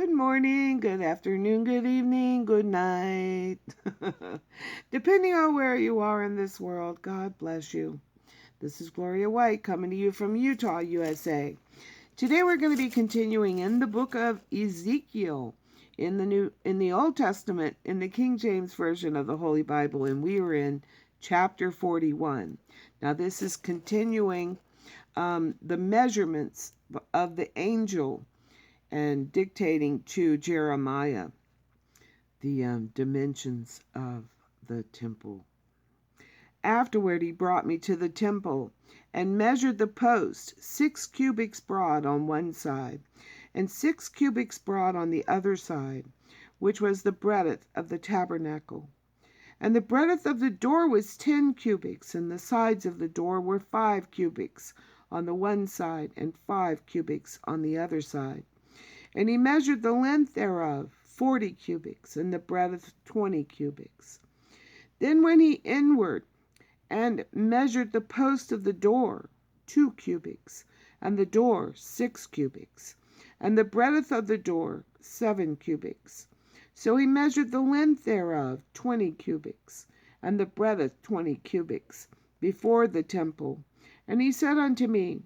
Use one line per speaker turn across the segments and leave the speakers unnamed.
Good morning, good afternoon, good evening, good night. Depending on where you are in this world, God bless you. This is Gloria White coming to you from Utah, USA. Today we're going to be continuing in the book of Ezekiel in the Old Testament in the King James Version of the Holy Bible, and we are in chapter 41. Now this is continuing the measurements of the angel and dictating to Jeremiah the dimensions of the temple. Afterward he brought me to the temple and measured the post 6 cubits broad on one side, and 6 cubits broad on the other side, which was the breadth of the tabernacle. And the breadth of the door was 10 cubits, and the sides of the door were 5 cubits on the one side, and 5 cubits on the other side. And he measured the length thereof 40 cubits, and the breadth 20 cubits. Then went he inward, and measured the post of the door 2 cubits, and the door 6 cubits, and the breadth of the door 7 cubits. So he measured the length thereof 20 cubits, and the breadth 20 cubits, before the temple. And he said unto me,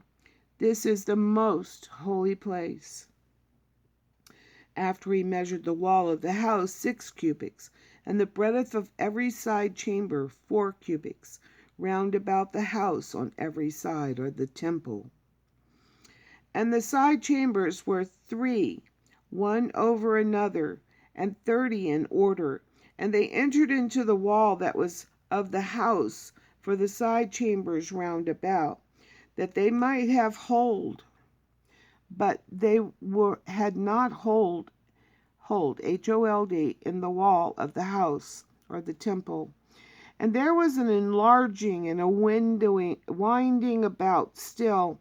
This is the most holy place. After he measured the wall of the house 6 cubits, and the breadth of every side chamber 4 cubits, round about the house on every side, or the temple. And the side chambers were 3, one over another, and 30 in order. And they entered into the wall that was of the house for the side chambers round about, that they might have hold. But they had not hold, H-O-L-D, in the wall of the house, or the temple. And there was an enlarging and a winding about still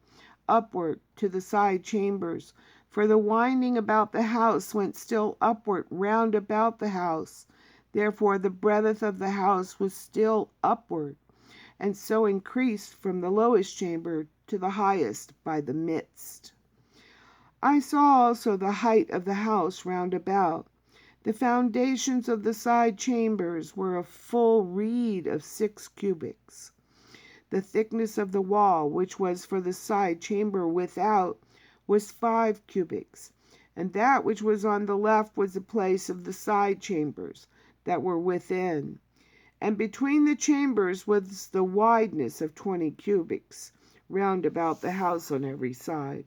upward to the side chambers, for the winding about the house went still upward round about the house. Therefore the breadth of the house was still upward, and so increased from the lowest chamber to the highest by the midst. I saw also the height of the house round about. The foundations of the side chambers were a full reed of 6 cubits. The thickness of the wall, which was for the side chamber without, was 5 cubits, and that which was on the left was the place of the side chambers that were within. And between the chambers was the wideness of 20 cubits, round about the house on every side.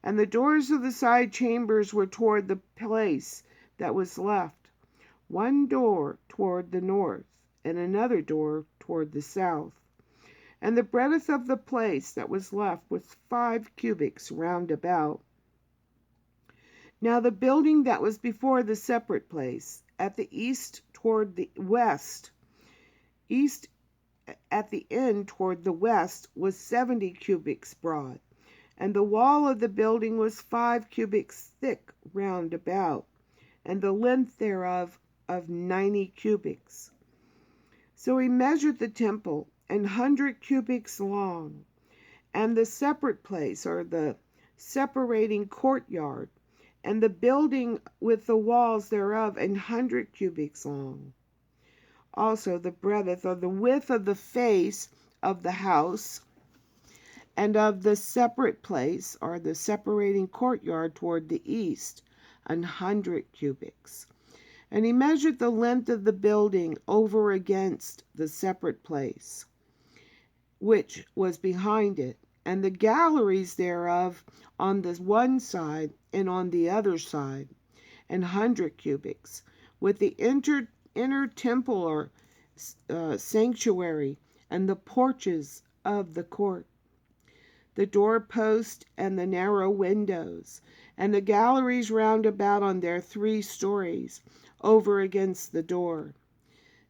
And the doors of the side chambers were toward the place that was left, one door toward the north, and another door toward the south. And the breadth of the place that was left was 5 cubits round about. Now the building that was before the separate place, at the east toward the west, at the end toward the west, was 70 cubits broad. And the wall of the building was 5 cubits thick round about, and the length thereof of 90 cubits. So he measured the temple 100 cubits long, and the separate place, or the separating courtyard, and the building with the walls thereof 100 cubits long. Also the breadth, or the width of the face of the house, and of the separate place, or the separating courtyard toward the east, 100 cubits. And he measured the length of the building over against the separate place, which was behind it, and the galleries thereof on the one side and on the other side, 100 cubits, with the inner temple, or sanctuary, and the porches of the court, the doorpost and the narrow windows, and the galleries round about on their 3 stories, over against the door,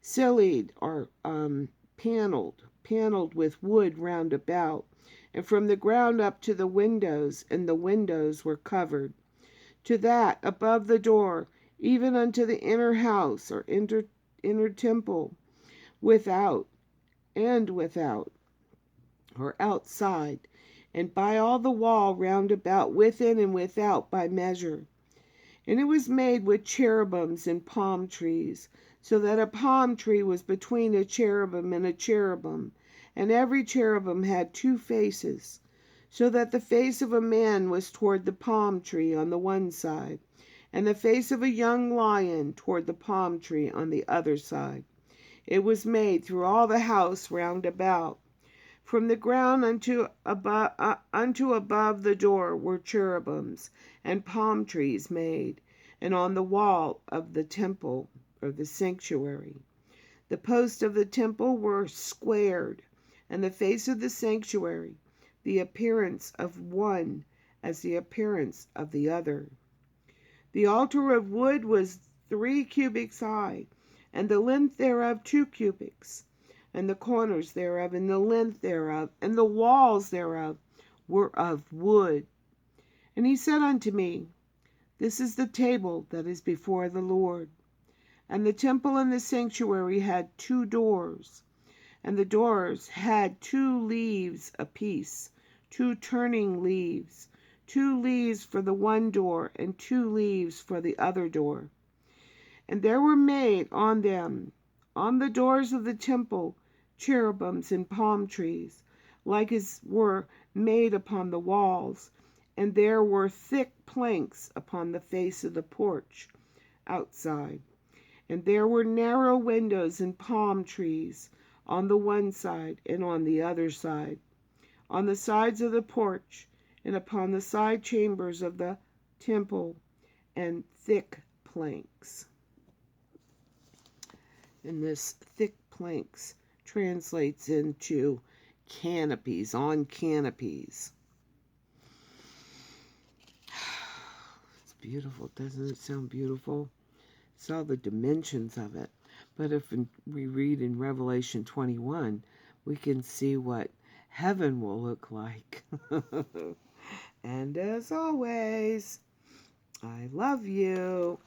cilied, or paneled with wood round about, and from the ground up to the windows, and the windows were covered, to that above the door, even unto the inner house, or inner temple, without, or outside, and by all the wall round about, within and without, by measure. And it was made with cherubims and palm trees, so that a palm tree was between a cherubim and a cherubim, and every cherubim had 2 faces, so that the face of a man was toward the palm tree on the one side, and the face of a young lion toward the palm tree on the other side. It was made through all the house round about. From the ground unto above the door were cherubims and palm trees made, and on the wall of the temple, or the sanctuary. The posts of the temple were squared, and the face of the sanctuary, the appearance of one as the appearance of the other. The altar of wood was 3 cubits high, and the length thereof 2 cubits. And the corners thereof, and the length thereof, and the walls thereof were of wood. And he said unto me, This is the table that is before the Lord. And the temple and the sanctuary had 2 doors, and the doors had 2 leaves apiece, 2 turning leaves, 2 leaves for the one door, and 2 leaves for the other door. And there were made on them, on the doors of the temple, cherubims and palm trees, like as were made upon the walls, and there were thick planks upon the face of the porch outside. And there were narrow windows and palm trees on the one side and on the other side, on the sides of the porch, and upon the side chambers of the temple, and thick planks. And this thick planks translates into canopies, on canopies. It's beautiful. Doesn't it sound beautiful? It's all the dimensions of it. But if we read in Revelation 21, we can see what heaven will look like. And as always, I love you.